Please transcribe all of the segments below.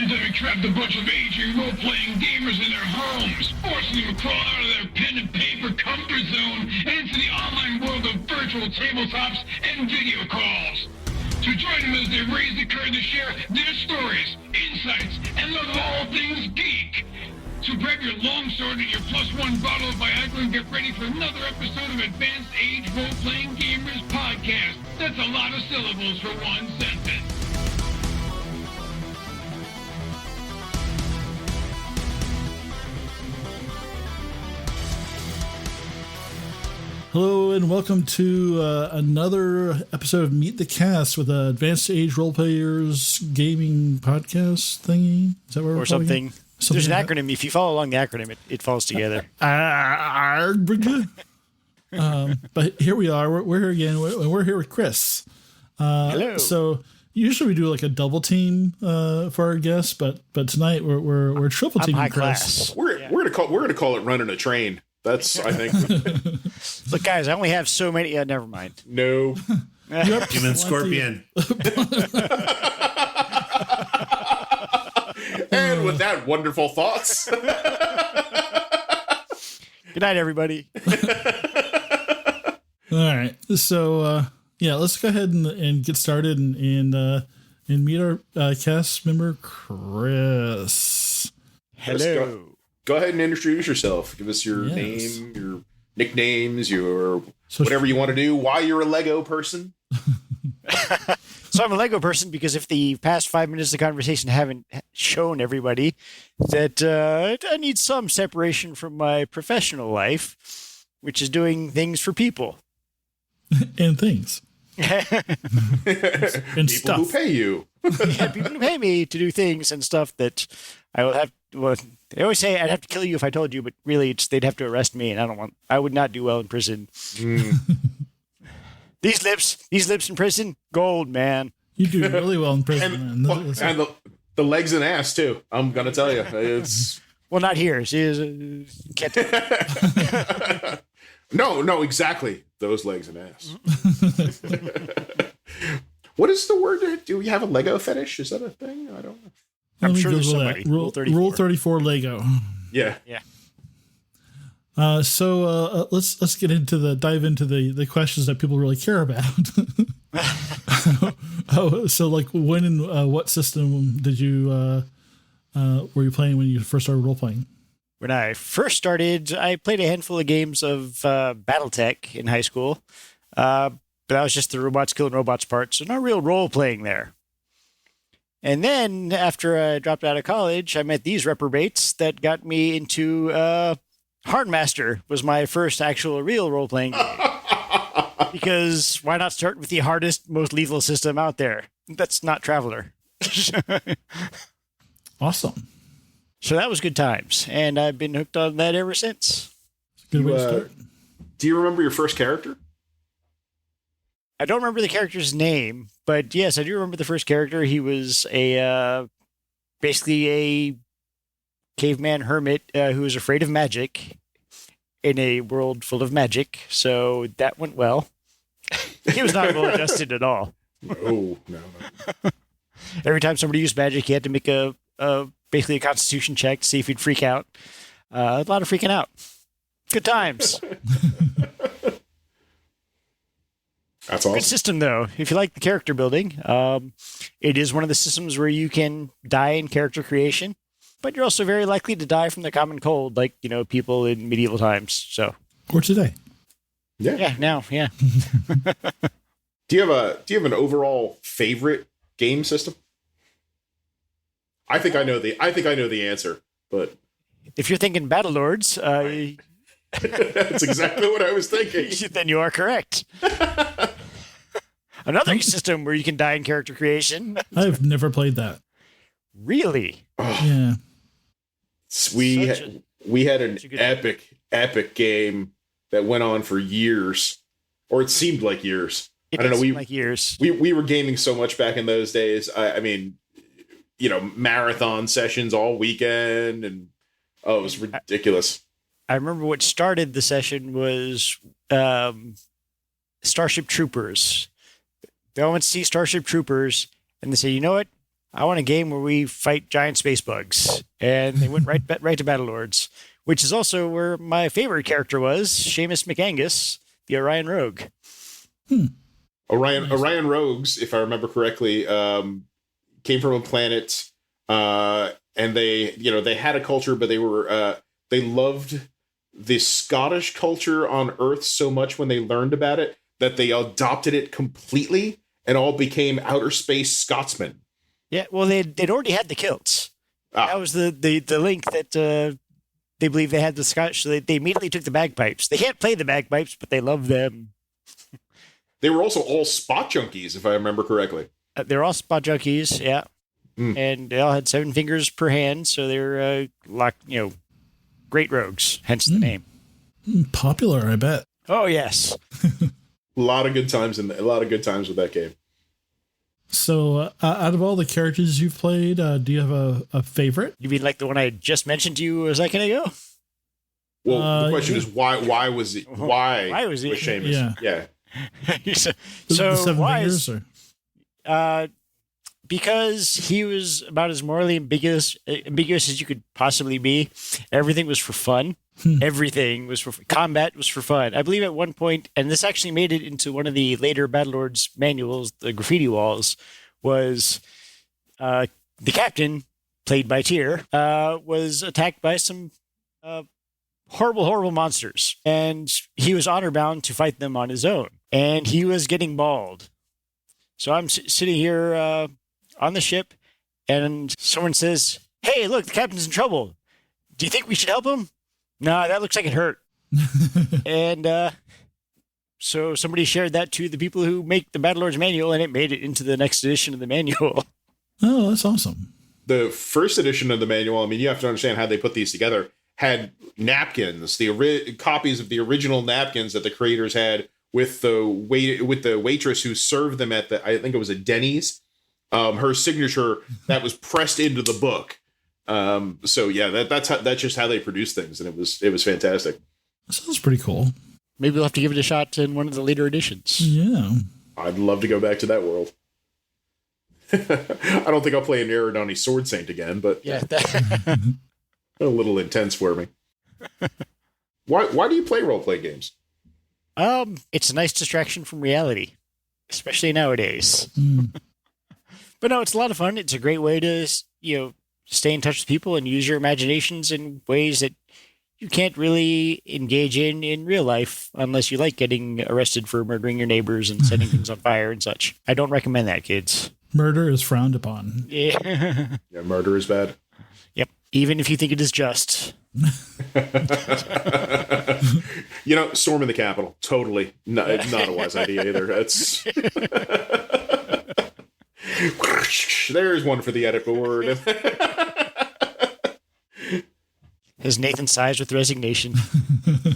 pandemic trapped a bunch of aging role-playing gamers in their homes, forcing them to crawl out of their pen and paper comfort zone and into the online world of virtual tabletops and video calls. To join them as they raise the curtain to share their stories, insights, and love of all things geek. So grab your longsword and your +1 bottle of Viagra and get ready for another episode of Advanced Age Role-Playing Gamers Podcast. That's a lot of syllables for one sentence. Hello and welcome to another episode of Meet the Cast with the Advanced Age Role Players Gaming Podcast thingy. Is that what we're or something? There's an acronym. If you follow along the acronym, it falls together. But here we are. We're here again. We're here with Chris. Hello. So usually we do like a double team for our guests, but tonight we're triple teaming high Chris. class. We're gonna call it running a train. That's I think. Look, guys, I only have so many. Never mind. No. Human scorpion. And with that wonderful thoughts. Good night, everybody. All right. So let's go ahead and get started and meet our cast member Chris. Hello. Go ahead and introduce yourself. Give us your name, your nicknames, your whatever you want to do. Why you're a Lego person. So I'm a Lego person because if the past 5 minutes of the conversation haven't shown everybody that I need some separation from my professional life, which is doing things for people. And things. And People stuff. who pay you. Yeah, people who pay me to do things and stuff that I will have. Well, they always say I'd have to kill you if I told you, but really, they'd have to arrest me, and I would not do well in prison. These lips in prison, gold, man. You do really well in prison. And the legs and ass too. I'm gonna tell you, it's Well, not here. She is can't do it. no, exactly those legs and ass. What is the word? Do we have a Lego fetish? Is that a thing? I don't know. I'm Let me sure there's Google somebody. that. Rule 34. Rule 34 Lego. Yeah. Yeah. So let's get into dive into the questions that people really care about. So like when and what system did you were you playing when you first started role playing? When I first started, I played a handful of games of BattleTech in high school, but that was just the robots killing robots part, so no real role playing there. And then after I dropped out of college, I met these reprobates that got me into Hardmaster was my first actual real role playing game. Because why not start with the hardest, most lethal system out there? That's not Traveler. Awesome. So that was good times, and I've been hooked on that ever since. Good way to start. Do you remember your first character? I don't remember the character's name, but yes, I do remember the first character. He was basically a caveman hermit who was afraid of magic in a world full of magic. So that went well. He was not well adjusted at all. Oh no. Every time somebody used magic, he had to make basically a constitution check to see if he'd freak out. A lot of freaking out. Good times. That's Good awesome. system, though. If you like the character building, it is one of the systems where you can die in character creation, but you're also very likely to die from the common cold, like people in medieval times. So, Or today. Yeah. Now. Do you have an overall favorite game system? I think I know the answer, but If you're thinking Battle Lords, that's exactly what I was thinking. then you are correct. Another system where you can die in character creation. I've never played that. Really? Yeah. We had an such a good- epic game that went on for years, or it seemed like years. It I don't know. did We seem like years. we were gaming so much back in those days. I mean, marathon sessions all weekend, and it was ridiculous. I remember what started the session was Starship Troopers. They all went to see Starship Troopers, and they say, you know what? I want a game where we fight giant space bugs. And they went right to Battlelords, which is also where my favorite character was, Seamus McAngus, the Orion Rogue. Orion Rogues, if I remember correctly, came from a planet, and they had a culture, but they loved the Scottish culture on Earth so much when they learned about it that they adopted it completely and all became outer space Scotsmen. Yeah, well, they'd already had the kilts. That was the link that they believe they had the Scottish. So they immediately took the bagpipes. They can't play the bagpipes, but they love them. They were also all spot junkies, if I remember correctly. They're all spot junkies, yeah. And they all had 7 fingers per hand, so they're great rogues, hence the name. Popular, I bet. Oh yes. A lot of good times with that game. So, out of all the characters you've played, do you have a favorite? You mean like the one I just mentioned to you a second ago? Well, the question is why was it? Why was it? Seamus? Yeah. so the 7 why fingers, or? Because he was about as morally ambiguous as you could possibly be. Everything was for fun. Everything was for combat was for fun. I believe at one point, and this actually made it into one of the later Battlelords manuals, the graffiti walls, was the captain, played by Tyr, was attacked by some horrible monsters, and he was honor bound to fight them on his own, and he was getting mauled. So I'm sitting here on the ship, and someone says, "Hey, look, the captain's in trouble. Do you think we should help him?" "No, that looks like it hurt." And so somebody shared that to the people who make the Battlelords manual, and it made it into the next edition of the manual. Oh, that's awesome. The first edition of the manual, I mean, you have to understand how they put these together, had napkins, copies of the original napkins that the creators had with the waitress who served them at I think it was a Denny's. Her signature that was pressed into the book. So yeah, that's just how they produce things, and it was fantastic. That sounds pretty cool. Maybe we'll have to give it a shot in one of the later editions. Yeah, I'd love to go back to that world. I don't think I'll play an Eridani Sword Saint again, but yeah, a little intense for me. Why do you play role play games? It's a nice distraction from reality, especially nowadays. But no, it's a lot of fun. It's a great way to stay in touch with people and use your imaginations in ways that you can't really engage in real life unless you like getting arrested for murdering your neighbors and setting things on fire and such. I don't recommend that, kids. Murder is frowned upon. Yeah. Yeah, murder is bad. Yep. Even if you think it is just. Storming the Capitol. Totally not a wise idea either. That's there's one for the edit board. As Nathan sighs with resignation.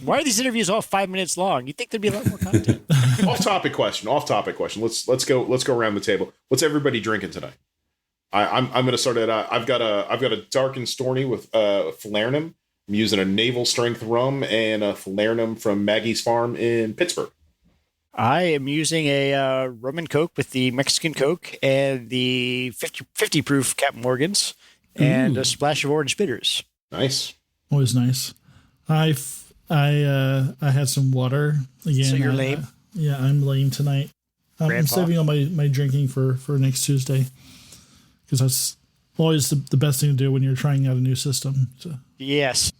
Why are these interviews all 5 minutes long? You'd think there'd be a lot more content. Off-topic question. Let's go around the table. What's everybody drinking tonight? I'm going to start it out. I've got a dark and stormy with Falernum. I'm using a naval strength rum and a Falernum from Maggie's Farm in Pittsburgh. I am using a rum and coke with the Mexican Coke and the 50 proof Captain Morgan's and a splash of orange bitters. Nice. Always nice. I had some water again. So you're lame? Yeah, I'm lame tonight. I'm saving all my drinking for next Tuesday because that's always the best thing to do when you're trying out a new system. So. Yes.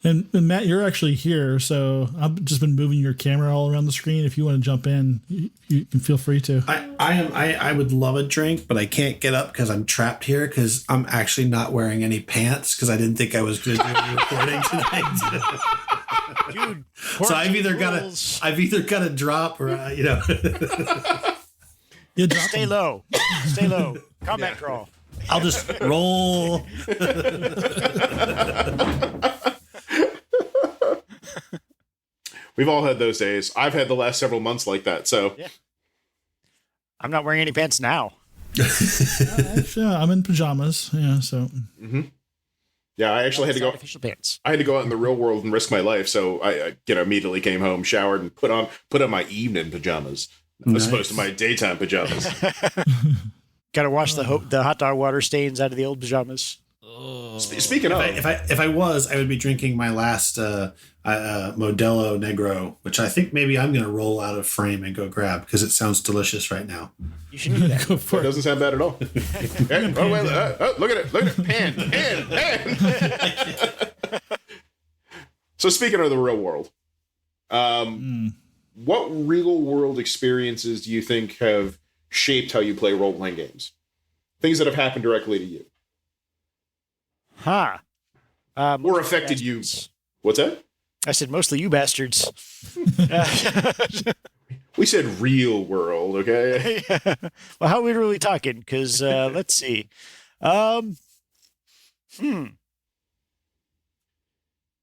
And Matt, you're actually here, so I've just been moving your camera all around the screen. If you want to jump in, you can feel free to. I would love a drink, but I can't get up because I'm trapped here because I'm actually not wearing any pants because I didn't think I was going to do any recording tonight. Dude, so I've either got to drop or Yeah, Stay low. Stay low. Combat crawl. I'll just roll. We've all had those days. I've had the last several months like that. So yeah. I'm not wearing any pants now. Actually, I'm in pajamas. Yeah, so. Mm-hmm. Yeah, I actually had to go. Official pants. I had to go out in the real world and risk my life. So I immediately came home, showered, and put on my evening pajamas as opposed to my daytime pajamas. Gotta wash the hot dog water stains out of the old pajamas. Speaking of, If I was, I would be drinking my last Modelo Negro, which I think maybe I'm going to roll out of frame and go grab because it sounds delicious right now. You should do that. Go for it it. doesn't sound bad at all. Look at it. Pan. So speaking of the real world, what real world experiences do you think have shaped how you play role-playing games? Things that have happened directly to you. Huh. Or affected you. What's that? I said mostly you bastards. We said real world, okay? Well, how are we really talking? Because let's see.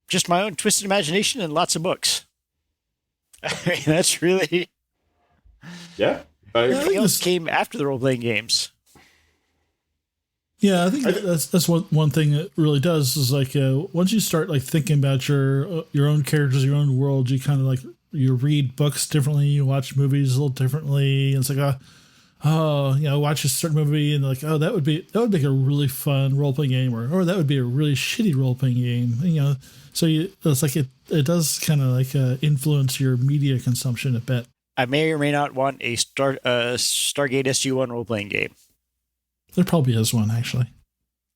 Just my own twisted imagination and lots of books. I mean, that's really... Yeah. Everything else came after the role-playing games. Yeah, I think that's one thing that really does is like once you start like thinking about your own characters, your own world, you kind of like you read books differently, you watch movies a little differently. And it's like watch a certain movie and like that would make a really fun role playing game, or that would be a really shitty role playing game. So it's like it does kind of like influence your media consumption a bit. I may or may not want a Stargate SG-1 role playing game. There probably is one, actually.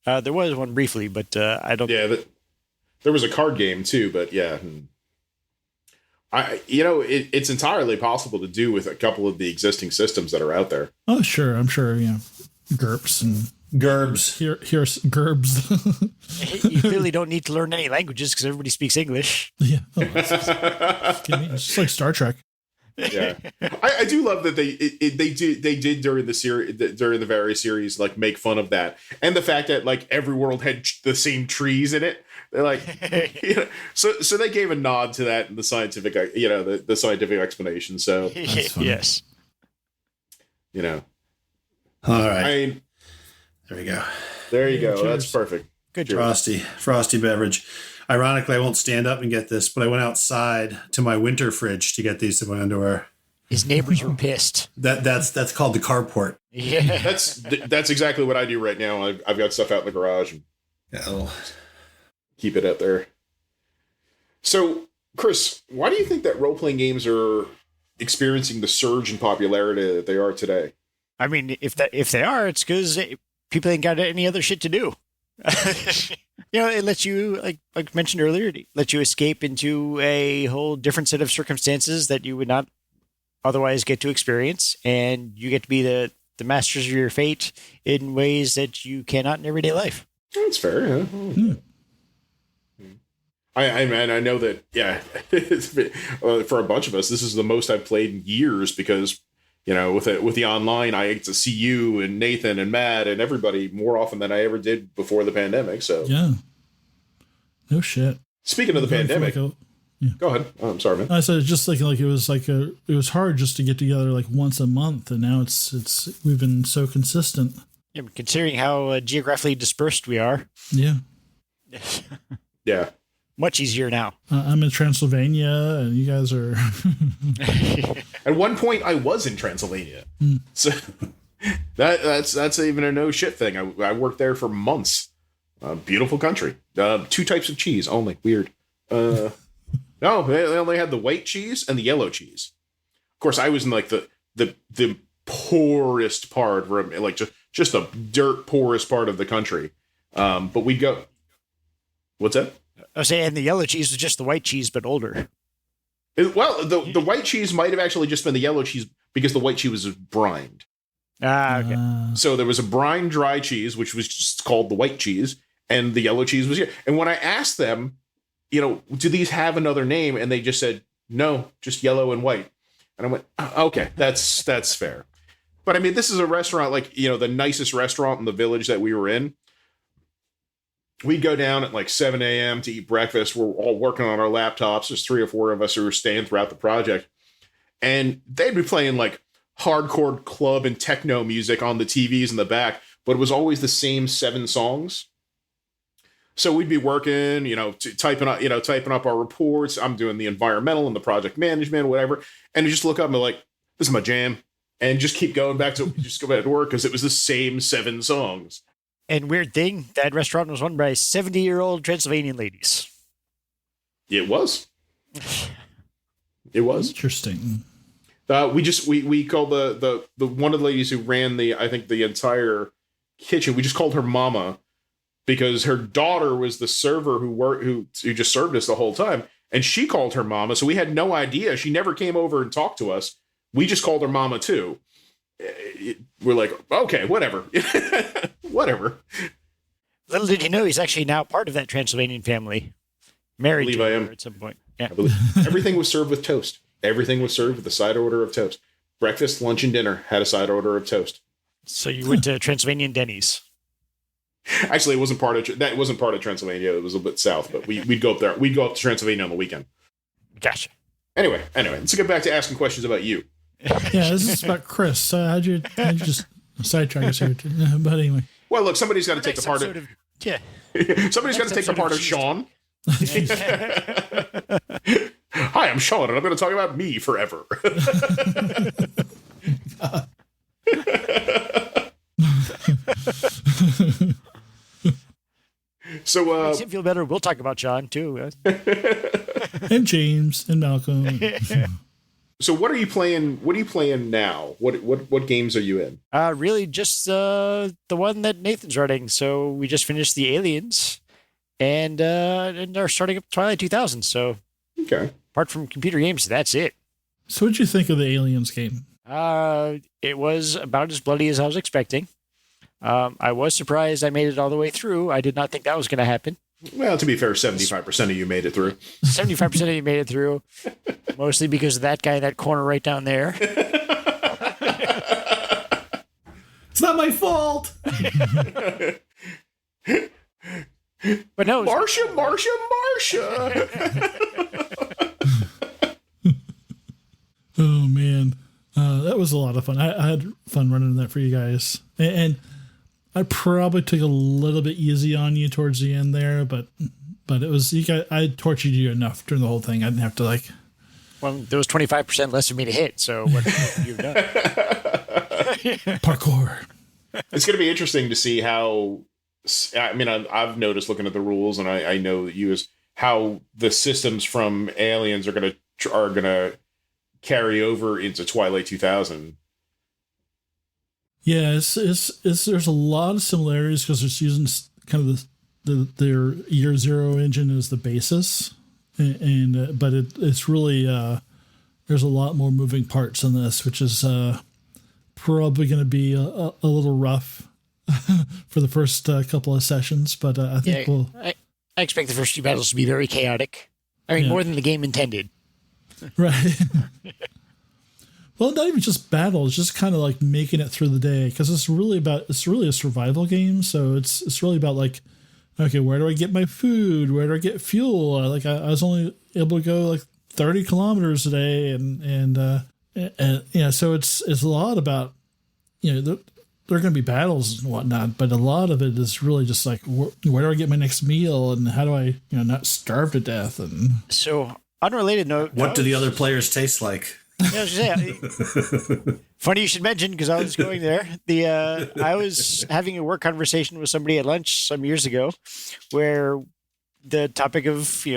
There was one briefly, but I don't... Yeah, there was a card game, too, but yeah. It's entirely possible to do with a couple of the existing systems that are out there. Oh, sure. I'm sure, GURPS and... Gerbs. Here's GURBS. You clearly don't need to learn any languages because everybody speaks English. Yeah. It's just like Star Trek. Yeah, I do love that they did during the series, during the various series, like make fun of that, and the fact that like every world had the same trees in it. They're like, so they gave a nod to that in the scientific, the scientific explanation. So yes, all right. I mean, there we go. There you go. Cheers. That's perfect. good job. Frosty beverage. Ironically, I won't stand up and get this, but I went outside to my winter fridge to get these in my underwear. His neighbors were pissed. That's called the carport. Yeah, That's exactly what I do right now. I've got stuff out in the garage and keep it out there. So, Chris, why do you think that role-playing games are experiencing the surge in popularity that they are today? I mean, if they are, it's because people ain't got any other shit to do. It lets you, like mentioned earlier, it lets you escape into a whole different set of circumstances that you would not otherwise get to experience, and you get to be the masters of your fate in ways that you cannot in everyday life. That's fair. Yeah. I know that. Yeah, for a bunch of us, this is the most I've played in years because. With the online, I get to see you and Nathan and Matt and everybody more often than I ever did before the pandemic. So yeah, no shit. Speaking of the pandemic, go ahead. Oh, I'm sorry, man. I said it's just like it was hard just to get together like once a month, and now it's we've been so consistent. Yeah, considering how geographically dispersed we are. Yeah. Yeah. Much easier now. I'm in Transylvania, and you guys are. At one point, I was in Transylvania, so that's even a no shit thing. I worked there for months. Beautiful country. 2 types of cheese only. Weird. No, they only had the white cheese and the yellow cheese. Of course, I was in like the poorest part, like just the dirt poorest part of the country. But we'd go. What's that? I was saying the yellow cheese was just the white cheese, but older. The white cheese might have actually just been the yellow cheese because the white cheese was brined. Okay. So there was a brine dry cheese, which was just called the white cheese, and the yellow cheese was here. And when I asked them, do these have another name? And they just said, no, just yellow and white. And I went, okay, that's fair. But I mean, this is a restaurant, like, the nicest restaurant in the village that we were in. We'd go down at like 7 a.m. to eat breakfast. We're all working on our laptops. There's 3 or 4 of us who were staying throughout the project. And they'd be playing like hardcore club and techno music on the TVs in the back, but it was always the same 7 songs. So we'd be working, typing up our reports. I'm doing the environmental and the project management, whatever. And you just look up and be like, this is my jam. and just keep going back to just go back to work because it was the same 7 songs. And weird thing, that restaurant was run by 70-year-old Transylvanian ladies. It was. It was. Interesting. We called the one of the ladies who ran the entire kitchen. We just called her Mama because her daughter was the server who just served us the whole time, and she called her Mama. So we had no idea. She never came over and talked to us. We just called her Mama too. We're like, okay, whatever, whatever. Little did you know, he's actually now part of that Transylvanian family. Married to her at some point. Yeah. I believe everything was served with toast. Everything was served with a side order of toast. Breakfast, lunch, and dinner had a side order of toast. So you went to Transylvanian Denny's. Actually, it wasn't part of Transylvania. It was a bit south, but we'd go up there. We'd go up to Transylvania on the weekend. Gotcha. Anyway, let's get back to asking questions about you. Yeah, this is about Chris. How'd you just sidetrack us here? But anyway. Well, look, somebody's got to take the part of yeah. Somebody's got to take the part of Sean. Hi, I'm Sean, and I'm going to talk about me forever. So, Makes him feel better. We'll talk about Sean too. And James and Malcolm. So what are you playing? What are you playing now? What games are you in? Really just the one that Nathan's running. So we just finished the Aliens and are starting up Twilight 2000. So Okay. apart from computer games, that's it. So what'd you think of the Aliens game? It was about as bloody as I was expecting. I was surprised I made it all the way through. I did not think that was going to happen. Well, to be fair, 75% of you made it through. 75% of you made it through, mostly because of that guy in that corner right down there. It's not my fault. But no, Marcia. Oh man, that was a lot of fun. I had fun running that for you guys, and I probably took a little bit easy on you towards the end there, but it was you guys. I tortured you enough during the whole thing. I didn't have to like. well, there was 25% less for me to hit. So what you've done? Parkour. It's going to be interesting to see how. I mean, I've noticed looking at the rules, and I know that you is how the systems from Aliens are gonna carry over into Twilight 2000. Yeah, it's there's a lot of similarities because it's using kind of their Year Zero engine as the basis, and but it's really there's a lot more moving parts in this, which is probably going to be a little rough for the first couple of sessions, but I think I expect the first few battles to be very chaotic. I mean, more than the game intended. Right. Well, not even just battles, just kind of like making it through the day, because it's really a survival game. So it's really about like, okay, where do I get my food? Where do I get fuel? Like I was only able to go like 30 kilometers a day, and yeah, so it's a lot about, you know, there are going to be battles and whatnot, but a lot of it is really just like where do I get my next meal, and how do I not starve to death? And So, unrelated note. What do the other players taste like? Yeah, I was gonna say, funny you should mention, because I was going there. I was having a work conversation with somebody at lunch some years ago, where the topic of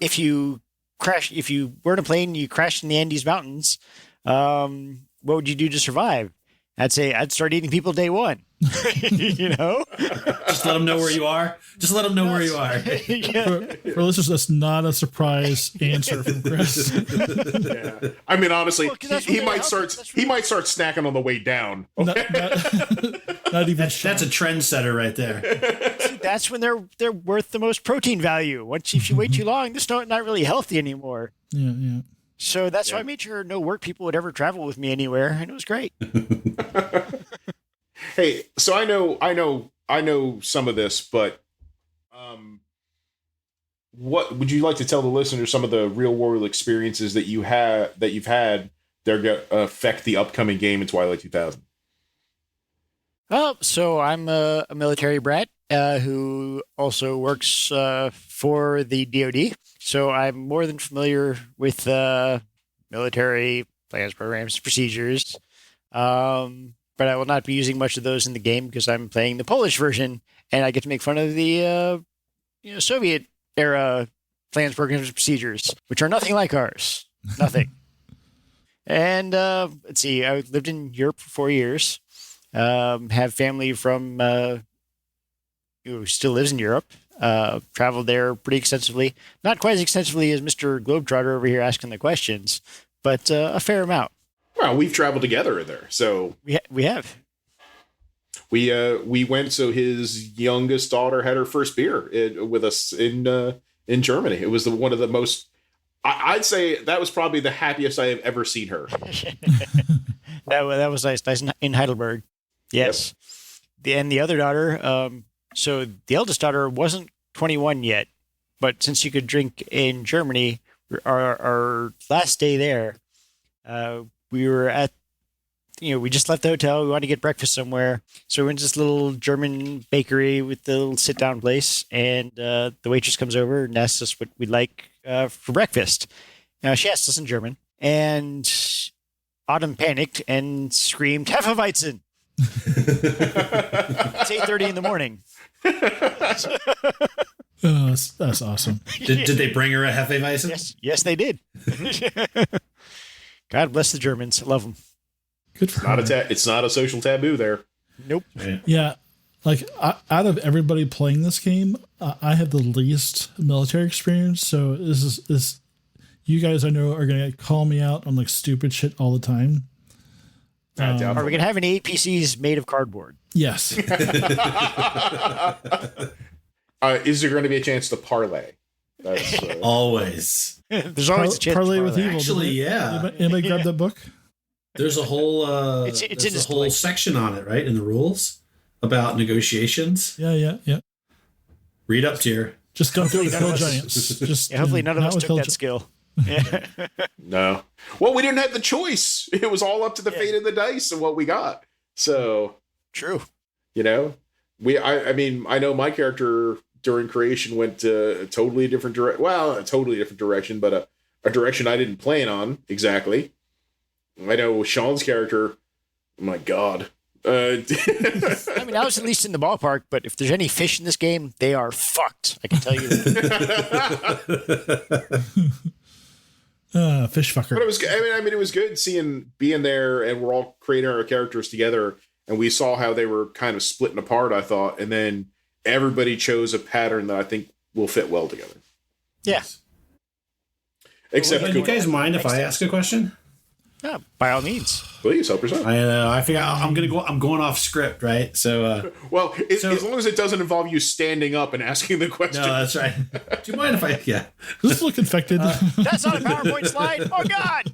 if you were in a plane, you crashed in the Andes Mountains, what would you do to survive? I'd say I'd start eating people day one. Just let them know where you are. Just let them know where you are. for listeners, that's not a surprise answer from Chris. Yeah. I mean, honestly, Well, he might start snacking on the way down. Not even That's a trendsetter right there. That's when they're worth the most protein value. If you wait too long, they're not really healthy anymore. yeah. So that's why I made sure no work people would ever travel with me anywhere, and it was great. Hey, so I know some of this, but what would you like to tell the listeners some of the real world experiences that you've had that are going to affect the upcoming game in Twilight 2000? Oh, so I'm a military brat who also works for the DoD. So I'm more than familiar with military plans, programs, procedures. But I will not be using much of those in the game because I'm playing the Polish version, and I get to make fun of the Soviet era plans, programs, and procedures, which are nothing like ours. Nothing. And let's see, I lived in Europe for 4 years. Have family from who still lives in Europe. Traveled there pretty extensively. Not quite as extensively as Mr. Globetrotter over here asking the questions, but a fair amount. Well, we've traveled together in there, so We have. we went. So his youngest daughter had her first beer with us in Germany. It was one of the most. I'd say that was probably the happiest I have ever seen her. That was nice. Nice in Heidelberg. Yes. And the other daughter, so the eldest daughter wasn't 21 yet, but since you could drink in Germany, our last day there, we were at, we just left the hotel. We wanted to get breakfast somewhere. So we went to this little German bakery with the little sit down place. And the waitress comes over and asks us what we'd like for breakfast. Now, she asked us in German. And Autumn panicked and screamed, Hefeweizen! It's 8:30 in the morning. Oh, that's awesome. Did they bring her a Hefeweizen? Yes, they did. God bless the Germans. I love them. Good for her. It's not a social taboo there. Nope. Yeah, like out of everybody playing this game, I have the least military experience. So this you guys I know are gonna call me out on like stupid shit all the time. Are we going to have any APCs made of cardboard? Yes. Is there going to be a chance to parlay? That's, Always. There's always a chance. Parlay with evil. Actually, yeah. Anybody grab that book? There's a whole It's in there's this a whole place. section on it, right, in the rules about negotiations. Yeah. Read up, tier. Just don't do it with Hopefully Hill none of us- Giants. Just Hopefully, none of not us with took Hill that Gi- skill. Yeah. no. Well, we didn't have the choice. It was all up to the fate of the dice and what we got. So, True. I mean, I know my character during creation went a totally different direction. Well, a totally different direction, but a direction I didn't plan on exactly. I know Sean's character. Oh my God. I mean, I was at least in the ballpark, but if there's any fish in this game, they are fucked. I can tell you that. Fish fucker. But it was. I mean, it was good being there, and we're all creating our characters together, and we saw how they were kind of splitting apart. I thought, and then everybody chose a pattern that I think will fit well together. Yeah. Except, Do you guys mind if I ask a question? Yeah, by all means. please help yourself. I figure I'm going off script, right? So Well, as long as it doesn't involve you standing up and asking the question. no, that's right. Do you mind if I? Yeah. Does this look infected? That's not a PowerPoint slide. Oh, God.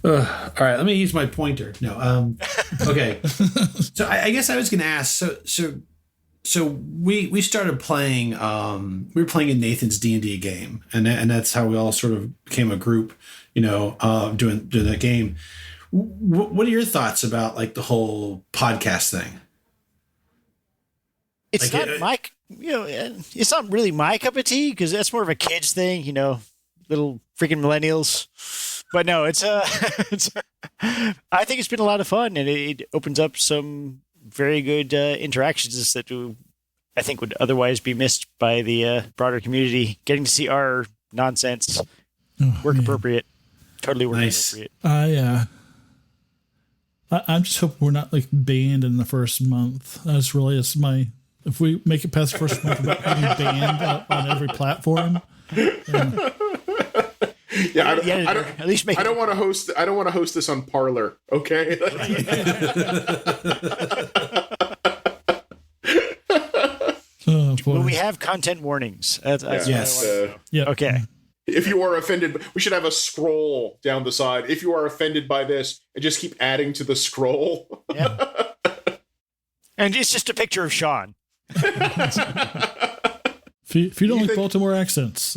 All right, let me use my pointer. No, okay. So I guess I was going to ask. So we started playing. We were playing in Nathan's D&D game, and that's how we all sort of became a group. Doing that game. What are your thoughts about like the whole podcast thing? It's Like, not my, it's not really my cup of tea because that's more of a kid's thing, little freaking millennials. But no, it's I think it's been a lot of fun, and it opens up some very good interactions that I think would otherwise be missed by the broader community. Getting to see our nonsense work appropriate, totally work Nice. appropriate. I'm just hoping we're not like banned in the first month. It's my. If we make it past the first month about getting banned on every platform. Yeah, At least make I don't want to host. I don't want to host this on Parlor. Okay. Oh boy. Will we have content warnings? That's what I Yes. wanna know. Yeah. Okay. If you are offended, we should have a scroll down the side. If you are offended by this, and just keep adding to the scroll. Yeah. And it's just a picture of Sean. If you don't like Baltimore accents,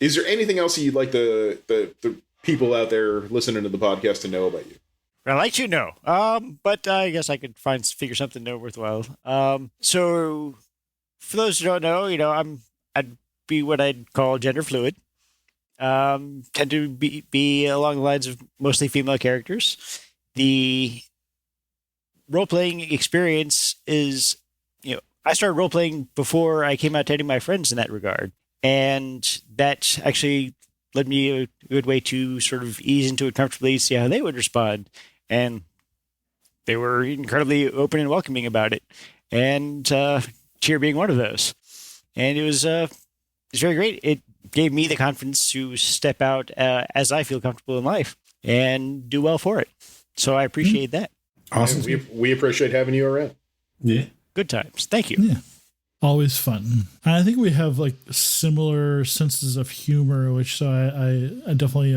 Is there anything else you'd like the people out there listening to the podcast to know about you? I'd like to know. But I guess I could figure something worthwhile. So for those who don't know, I'd be what I'd call gender fluid. Tend to be along the lines of mostly female characters. The role-playing experience is, I started role-playing before I came out to any of my friends in that regard. And that actually led me a good way to sort of ease into it comfortably, see how they would respond. And they were incredibly open and welcoming about it. And Cheer being one of those. And it was very great. It gave me the confidence to step out as I feel comfortable in life and do well for it. So I appreciate that. Awesome. We appreciate having you around. Yeah. Good times. Thank you. Yeah. Always fun. And I think we have like similar senses of humor, which so I definitely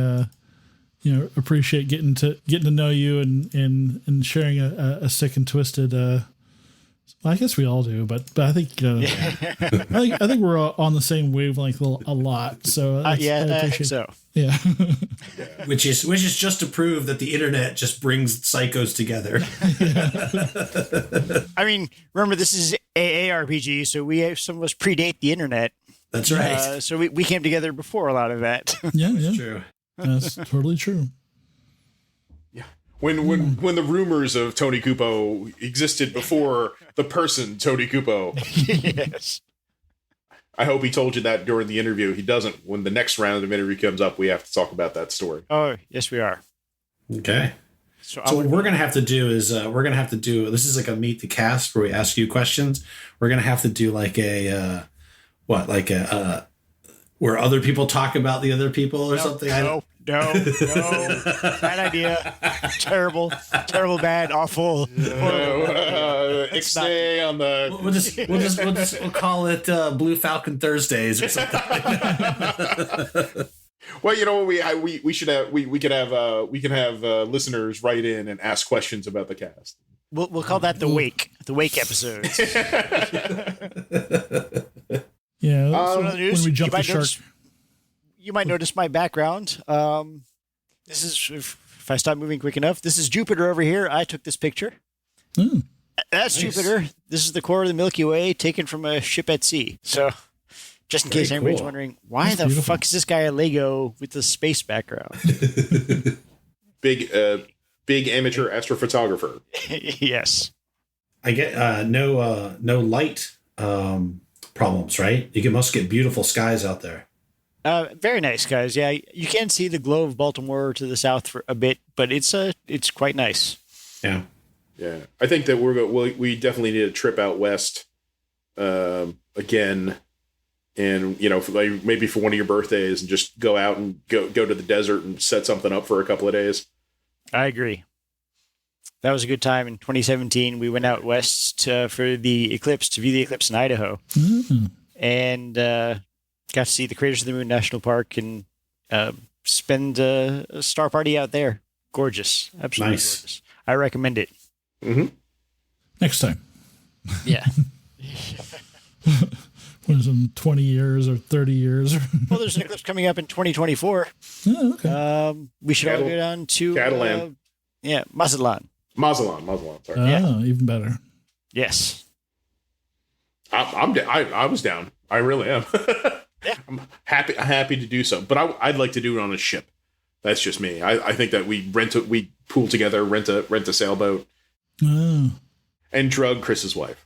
appreciate getting to know you and sharing a sick and twisted. Well, I guess we all do, but I think I think we're all on the same wavelength a lot. So I think so. Yeah. Which is just to prove that the internet just brings psychos together. I mean, remember, this is AARPG, so some of us predate the internet. That's right. So we came together before a lot of that. Yeah. True. That's totally true. Yeah. When the rumors of Tony Kupo existed before the person Tony Kupo. Yes. I hope he told you that during the interview. He doesn't. When the next round of interview comes up, we have to talk about that story. Oh, yes, we are. Okay. So what we're going to have to do is this is like a meet the cast where we ask you questions. We're going to have to do like a where other people talk about the other people or something. No. Bad idea. Terrible, bad, awful. Ixnay on the. We'll call it Blue Falcon Thursdays or something. Well, you know what we should have we can have listeners write in and ask questions about the cast. We'll call that the wake episodes. Yeah. So when we jump the shark. You might notice my background. This is, if I stop moving quick enough, this is Jupiter over here. I took this picture. Mm. That's Nice. Jupiter. This is the core of the Milky Way taken from a ship at sea. So just in case anybody's wondering, why That's the beautiful. fuck is this guy a Lego with the space background? Big amateur astrophotographer. Yes. I get no light problems, right? You can must get beautiful skies out there. Very nice, guys. Yeah, you can see the glow of Baltimore to the south for a bit, but it's quite nice. Yeah. Yeah, I think that we definitely need a trip out west again, and maybe for one of your birthdays, and just go out and go to the desert and set something up for a couple of days. I agree. That was a good time. In 2017, we went out west for the eclipse, to view the eclipse in Idaho, and got to see the Craters of the Moon National Park and spend a star party out there. Gorgeous. Absolutely Nice. gorgeous. I recommend it. Mm-hmm. Next time. Yeah. When it's in 20 years or 30 years. Well, there's an eclipse coming up in 2024. Oh, okay. We should all go down to Catalan. Mazatlan. Mazatlan. Sorry. Oh, even better. Yes. I was down. I really am. Yeah. I'm happy to do so, but I'd like to do it on a ship. That's just me. I think that we pool together, rent a sailboat, Oh. and drug Chris's wife.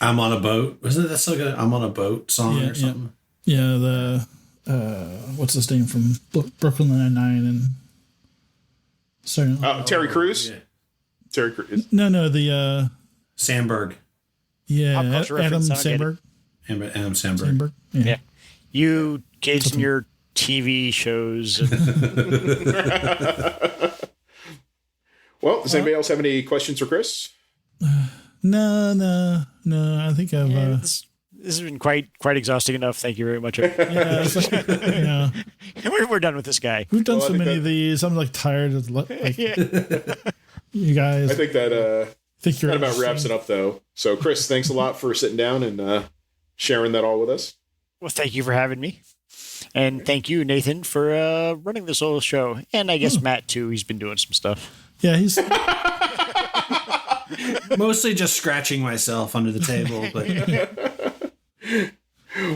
I'm on a boat. Wasn't that like a I'm on a boat song or something? Yeah, the what's his name from Brooklyn Nine-Nine and sorry, Terry Crews. Yeah. Terry Crews. no, the Sandberg. Pop culture Adam reference, I don't get Sandberg. Adam Sandberg. Sandberg. Yeah. You kids and your TV shows. Well, does anybody else have any questions for Chris? No. I think I've. This has been quite exhausting enough. Thank you very much. Yeah, it's like, We're done with this guy. we've done Well, I so think many that- of these. I'm like tired of you guys. I think that think you're that about wraps it up, though. So, Chris, thanks a lot for sitting down and sharing that all with us. Well, thank you for having me. And thank you, Nathan, for running this whole show. And I guess Matt, too. He's been doing some stuff. Yeah, he's Mostly just scratching myself under the table, but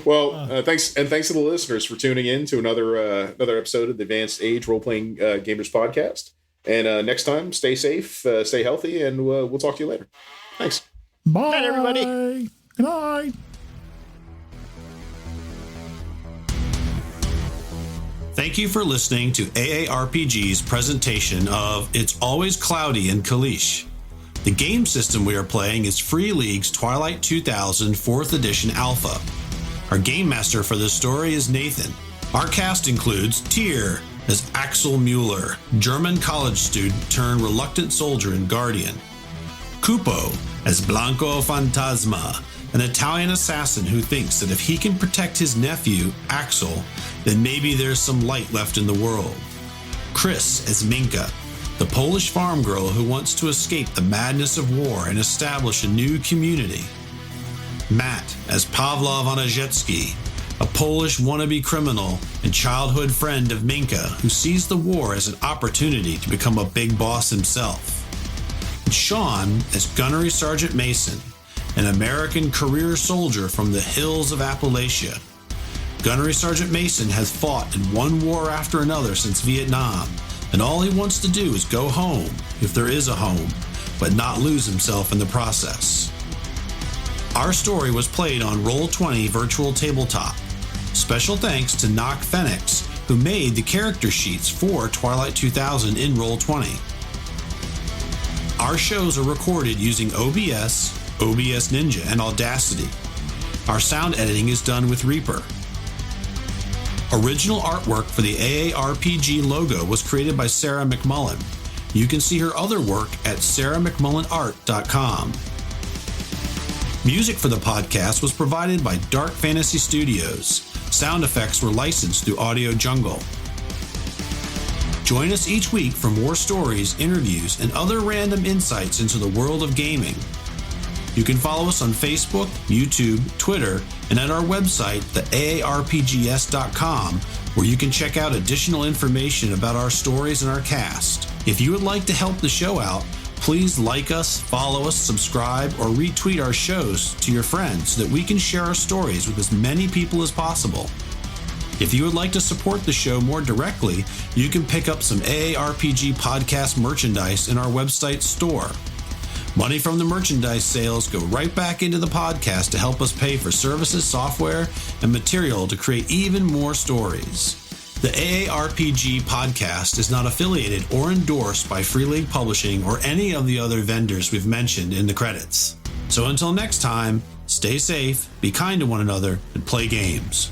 Well, thanks to the listeners for tuning in to another episode of the Advanced Age Role Playing Gamers Podcast. And next time, stay safe, stay healthy, and we'll talk to you later. Thanks. Bye, night, everybody. Good night. Thank you for listening to AARPG's presentation of It's Always Cloudy in Kalish. The game system we are playing is Free League's Twilight 2000 4th Edition Alpha. Our game master for this story is Nathan. Our cast includes Tyr as Axel Mueller, German college student turned reluctant soldier and guardian. Cupo as Blanco Fantasma, an Italian assassin who thinks that if he can protect his nephew, Axel, then maybe there's some light left in the world. Chris as Minka, the Polish farm girl who wants to escape the madness of war and establish a new community. Matt as Pawlaw Wojciechowski, a Polish wannabe criminal and childhood friend of Minka who sees the war as an opportunity to become a big boss himself. And Sean as Gunnery Sergeant Mason, an American career soldier from the hills of Appalachia. Gunnery Sergeant Mason has fought in one war after another since Vietnam, and all he wants to do is go home, if there is a home, but not lose himself in the process. Our story was played on Roll20 Virtual Tabletop. Special thanks to Nock Phoenix, who made the character sheets for Twilight 2000 in Roll20. Our shows are recorded using OBS, OBS Ninja, and Audacity. Our sound editing is done with Reaper. Original artwork for the AARPG logo was created by Sarah McMullen. You can see her other work at sarahmcmullenart.com. Music for the podcast was provided by Dark Fantasy Studios. Sound effects were licensed through Audio Jungle. Join us each week for more stories, interviews, and other random insights into the world of gaming. You can follow us on Facebook, YouTube, Twitter, and at our website, theaarpgs.com, where you can check out additional information about our stories and our cast. If you would like to help the show out, please like us, follow us, subscribe, or retweet our shows to your friends so that we can share our stories with as many people as possible. If you would like to support the show more directly, you can pick up some AARPG podcast merchandise in our website store. Money from the merchandise sales go right back into the podcast to help us pay for services, software, and material to create even more stories. The AARPG podcast is not affiliated or endorsed by Free League Publishing or any of the other vendors we've mentioned in the credits. So until next time, stay safe, be kind to one another, and play games.